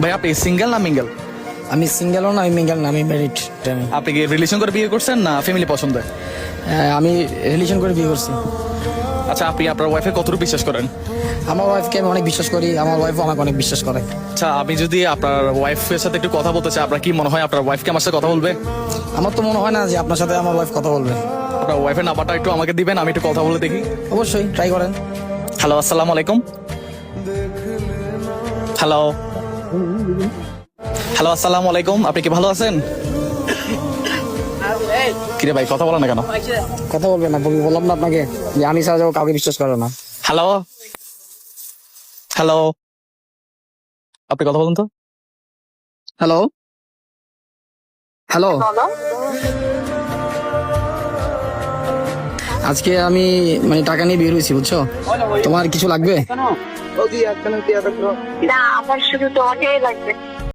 ভাই আপনি সিঙ্গেল না মিঙ্গেল? আমি সিঙ্গেলও না, আমি মিঙ্গেল না, আমি ম্যারিড। আপনি কি রিলেশন করে বিয়ে করছেন না ফ্যামিলি পছন্দ? আমি রিলেশন করে বিয়ে করছি। আচ্ছা, আপনি আপনার ওয়াইফে কতটুকু বিশ্বাস করেন? আমার ওয়াইফকে আমি অনেক বিশ্বাস করি, আমার ওয়াইফও আমাকে অনেক বিশ্বাস করে। আচ্ছা, আমি যদি আপনার ওয়াইফের সাথে একটু কথা বলতে চাই, আপনার কি মনে হয় আপনার ওয়াইফকে আমার সাথে কথা বলবে? আমার তো মনে হয় না যে আপনার সাথে আমার ওয়াইফ কথা বলবে। আপনার ওয়াইফের নাম্বারটা একটু আমাকে দিবেন, আমি একটু কথা বলে দেখি। অবশ্যই ট্রাই করেন। হ্যালো, আসসালামু আলাইকুম। হ্যালো হ্যালো, আসসালামু আলাইকুম। আপনি কি ভালো আছেন? কিরে ভাই, কথা বলো না কেন? কথা বলবে না, বললাম না আপনাকে যে আমি ছাড়া যাও কাউকে বিশ্বাস করে না। হ্যালো হ্যালো, আপনি কথা বলুন তো। হ্যালো হ্যালো, আজকে আমি মানে টাকা নিয়ে বের হয়েছি, বুঝছো? তোমার কিছু লাগবে? না, আমার শুধু তোমাকেই লাগবে।